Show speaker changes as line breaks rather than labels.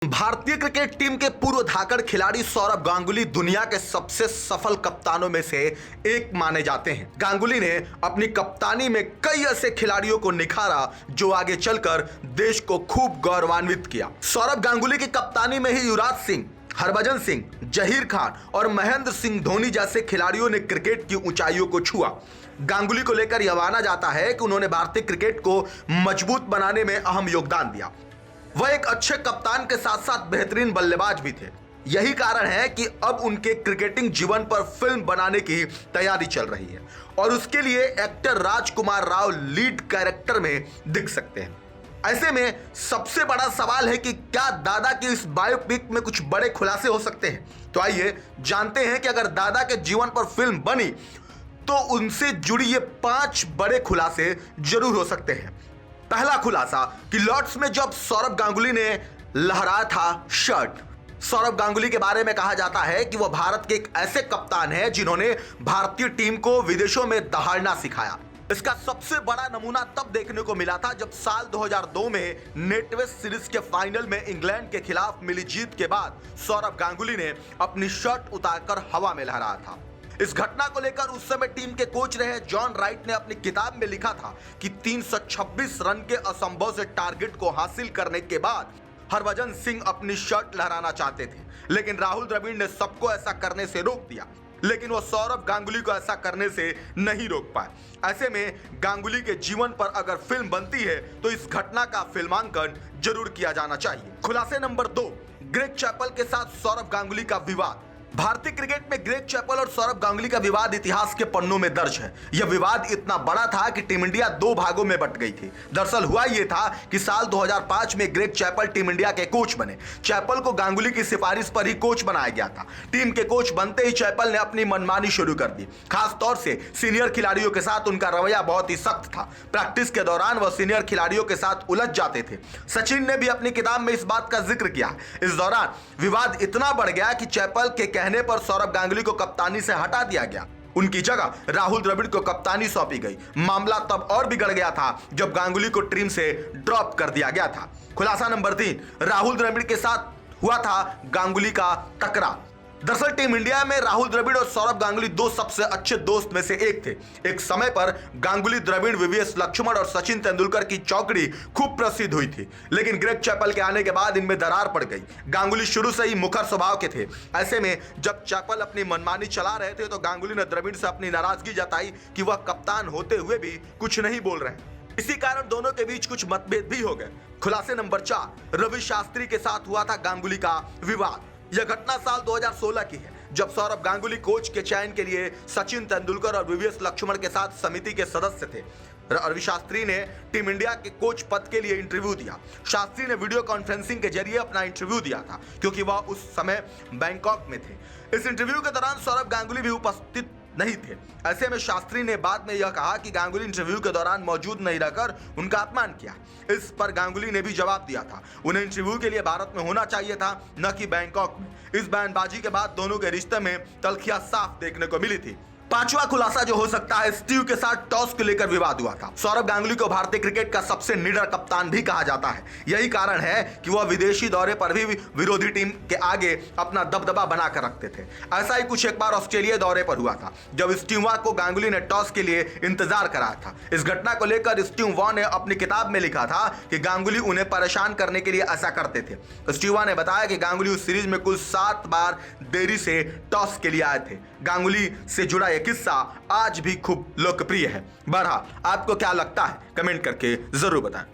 भारतीय cricket team के पूर्व धाकड़ खिलाड़ी सौरभ गांगुली दुनिया के सबसे सफल कप्तानों में से एक माने जाते हैं। गांगुली ने अपनी कप्तानी में कई ऐसे खिलाड़ियों को निखारा जो आगे चलकर देश को खूब गौरवान्वित किया। सौरभ गांगुली की कप्तानी में ही युवराज सिंह, हरभजन सिंह, जहीर खान और महेंद्र सिंह धोनी जैसे खिलाड़ियों ने क्रिकेट की ऊंचाइयों को छुआ। गांगुली को लेकर यह माना जाता है कि उन्होंने भारतीय क्रिकेट को मजबूत बनाने में अहम योगदान दिया। वह एक अच्छे कप्तान के साथ साथ बेहतरीन बल्लेबाज भी थे। यही कारण है कि अब उनके क्रिकेटिंग जीवन पर फिल्म बनाने की तैयारी चल रही है और उसके लिए एक्टर राजकुमार राव लीड कैरेक्टर में दिख सकते हैं। ऐसे में सबसे बड़ा सवाल है कि क्या दादा की इस बायोपिक में कुछ बड़े खुलासे हो सकते हैं। तो आइए जानते हैं कि अगर दादा के जीवन पर फिल्म बनी तो उनसे जुड़ी ये 5 बड़े खुलासे जरूर हो सकते हैं। पहला खुलासा कि लॉर्ड्स में जब सौरभ गांगुली ने लहराया था शर्ट। सौरभ गांगुली के बारे में कहा जाता है कि वह भारत के एक ऐसे कप्तान हैं जिन्होंने भारतीय टीम को विदेशों में दहाड़ना सिखाया। इसका सबसे बड़ा नमूना तब देखने को मिला था जब साल 2002 में नेटवेस्ट सीरीज के फाइनल में इंग्लैंड के खिलाफ मिली जीत के बाद सौरभ गांगुली ने अपनी शर्ट उतारकर हवा में लहराया था। इस घटना को लेकर उस समय टीम के कोच रहे जॉन राइट ने अपनी किताब में लिखा था कि 326 रन के असंभव से टारगेट को हासिल करने के बाद हरभजन सिंह अपनी शर्ट लहराना चाहते थे, लेकिन राहुल द्रविड़ ने सबको ऐसा करने से रोक दिया। लेकिन वो सौरभ गांगुली को ऐसा करने से नहीं रोक पाए। ऐसे में गांगुली के जीवन पर अगर फिल्म बनती है तो इस घटना का फिल्मांकन जरूर किया जाना चाहिए। खुलासे नंबर 2, ग्रेग चैपल के साथ सौरभ गांगुली का विवाद। भारतीय क्रिकेट में ग्रेग चैपल और सौरभ गांगुली का विवाद इतिहास के पन्नों में दर्ज है। यह विवाद इतना बड़ा था कि टीम इंडिया 2 भागों में बंट गई थी। दरअसल हुआ यह था कि साल 2005 में ग्रेग चैपल टीम इंडिया के कोच बने। चैपल को गांगुली की सिफारिश पर ही कोच बनाया गया था। टीम के कोच बनते ही चैपल ने अपनी मनमानी शुरू कर दी। खास तौर से सीनियर खिलाड़ियों के साथ उनका रवैया बहुत ही सख्त था। प्रैक्टिस के दौरान वह सीनियर खिलाड़ियों के साथ उलझ जाते थे। सचिन ने भी अपनी किताब में इस बात का जिक्र किया। इस दौरान विवाद इतना बढ़ गया कि चैपल के कहने पर सौरभ गांगुली को कप्तानी से हटा दिया गया। उनकी जगह राहुल द्रविड़ को कप्तानी सौंपी गई। मामला तब और बिगड़ गया था जब गांगुली को टीम से ड्रॉप कर दिया गया था। खुलासा नंबर 3, राहुल द्रविड़ के साथ हुआ था गांगुली का टकराव। दरअसल टीम इंडिया में राहुल द्रविड़ और सौरभ गांगुली 2 सबसे अच्छे दोस्त में से एक थे। एक समय पर गांगुली, द्रविड़, वीवीएस लक्ष्मण और सचिन तेंदुलकर की चौकड़ी खूब प्रसिद्ध हुई थी, लेकिन ग्रेग चैपल के आने के बाद इनमें दरार पड़ गई। गांगुली शुरू से ही मुखर स्वभाव के थे। ऐसे में जब चैपल अपनी मनमानी चला रहे थे तो गांगुली ने द्रविड़ से अपनी नाराजगी जताई कि वह कप्तान होते हुए भी कुछ नहीं बोल रहे हैं। इसी कारण दोनों के बीच कुछ मतभेद भी हो गए। खुलासे नंबर 4, रवि शास्त्री के साथ हुआ था गांगुली का विवाद। यह घटना साल 2016 की है जब सौरभ गांगुली कोच के चयन के लिए सचिन तेंदुलकर और वीवीएस लक्ष्मण के साथ समिति के सदस्य थे। रवि शास्त्री ने टीम इंडिया के कोच पद के लिए इंटरव्यू दिया। शास्त्री ने वीडियो कॉन्फ्रेंसिंग के जरिए अपना इंटरव्यू दिया था क्योंकि वह उस समय बैंकॉक में थे। इस इंटरव्यू के दौरान सौरभ गांगुली भी उपस्थित नहीं थे। ऐसे में शास्त्री ने बाद में यह कहा कि गांगुली इंटरव्यू के दौरान मौजूद नहीं रहकर उनका अपमान किया। इस पर गांगुली ने भी जवाब दिया था उन्हें इंटरव्यू के लिए भारत में होना चाहिए था, न कि बैंकॉक में। इस बयानबाजी के बाद दोनों के रिश्ते में तल्खियां साफ देखने को मिली थी। 5वां खुलासा जो हो सकता है, स्टीव के साथ टॉस को लेकर विवाद हुआ था। सौरभ गांगुली को भारतीय क्रिकेट का सबसे निडर कप्तान भी कहा जाता है। यही कारण है कि वह विदेशी दौरे पर भी विरोधी टीम के आगे अपना दबदबा बनाकर रखते थे। ऐसा ही कुछ एक बार ऑस्ट्रेलिया दौरे पर हुआ था जब स्टीव वॉ को गांगुली ने टॉस के लिए इंतजार कराया था। इस घटना को लेकर स्टीव वॉ ने अपनी किताब में लिखा था कि गांगुली उन्हें परेशान करने के लिए ऐसा करते थे। स्टीव वॉ ने बताया कि गांगुली उस सीरीज में कुल 7 बार देरी से टॉस के लिए आए थे। गांगुली से जुड़ा किस्सा आज भी खूब लोकप्रिय है। बहरहाल आपको क्या लगता है कमेंट करके जरूर बताएं।